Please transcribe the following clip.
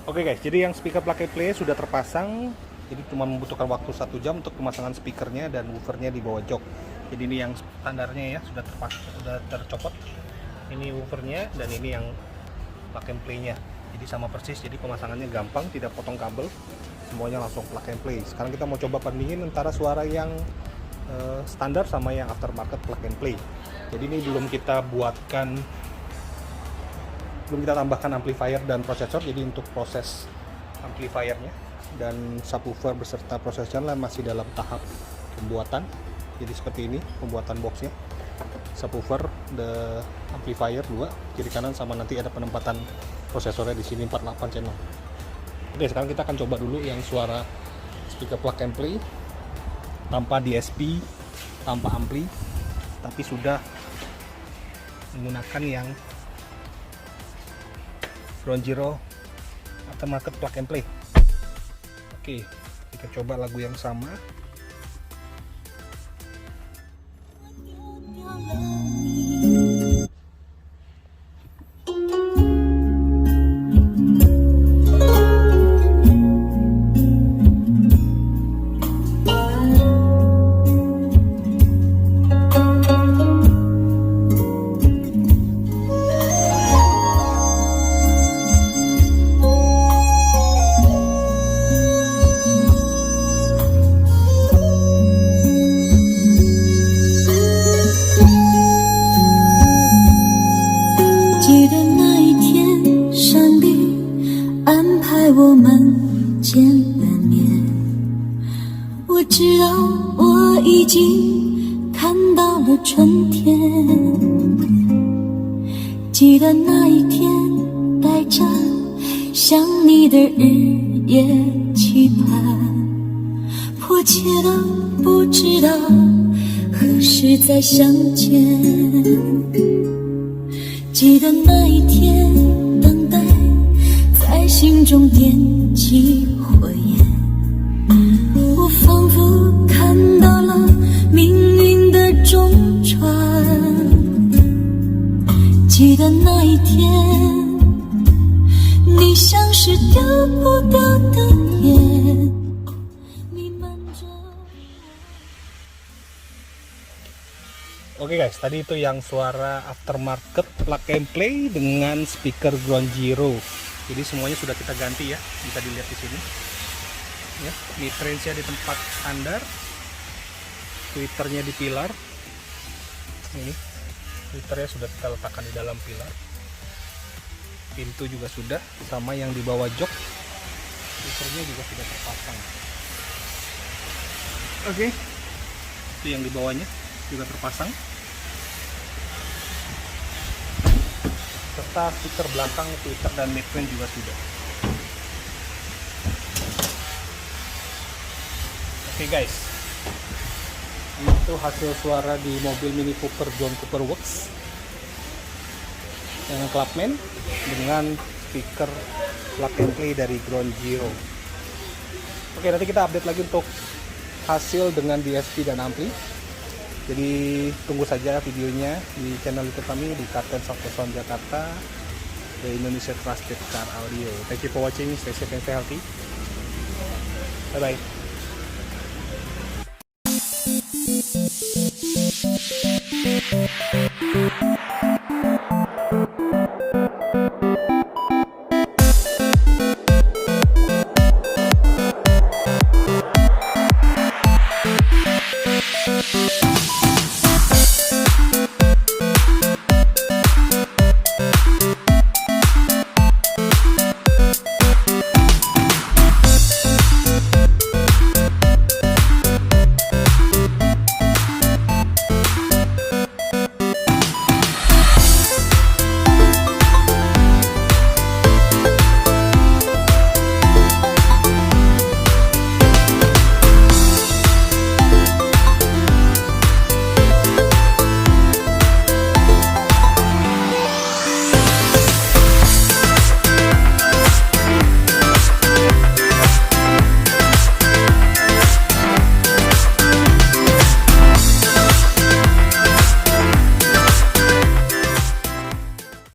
Oke guys, jadi yang speaker plug and play sudah terpasang. Jadi cuma membutuhkan waktu 1 jam untuk pemasangan speakernya dan woofernya di bawah jok. Jadi ini yang standarnya ya, sudah tercopot. Ini woofernya dan ini yang plug and play-nya. Jadi sama persis, jadi pemasangannya gampang, tidak potong kabel. Semuanya langsung plug and play. Sekarang kita mau coba bandingin antara suara yang standar sama yang aftermarket plug and play. Jadi ini belum kita tambahkan amplifier dan prosesor, jadi untuk proses amplifiernya dan subwoofer beserta prosesornya masih dalam tahap pembuatan. Jadi seperti ini pembuatan boxnya, subwoofer, the amplifier 2 kiri kanan, sama nanti ada penempatan prosesornya di sini 48 channel. Oke, sekarang kita akan coba dulu yang suara speaker plug and play tanpa DSP, tanpa ampli, tapi sudah menggunakan yang Ground Zero aftermarket plug and play. Oke, kita coba lagu yang sama.我们见了面，我知道我已经看到了春天。记得那一天，带着想你的日夜期盼，迫切的不知道何时再相见。记得那一天，等待在心中点起火焰，我仿佛看到了命运的中转。记得那一天，你像是丢不掉的眼，弥漫着。Oke guys, tadi itu yang suara aftermarket plug and play dengan speaker Ground Zero. Jadi semuanya sudah kita ganti ya, bisa dilihat di sini. Ya, mid range-nya di tempat standar, tweeternya di pilar. Ini tweeternya sudah kita letakkan di dalam pilar. Pintu juga sudah, sama yang di bawah jok. Tweeternya juga sudah terpasang. Oke, itu yang di bawahnya juga terpasang. Serta speaker belakang, tweeter dan midrange juga sudah. Oke guys, itu hasil suara di mobil Mini Cooper John Cooper Works dengan Clubman dengan speaker plug and play dari Ground Zero. Oke, nanti kita update lagi untuk hasil dengan DSP dan ampli. Jadi tunggu saja videonya di channel YouTube kami di Karten Software Sound Jakarta, the Indonesia Trusted Car Audio. Thank you for watching. Stay safe and stay healthy. Bye bye.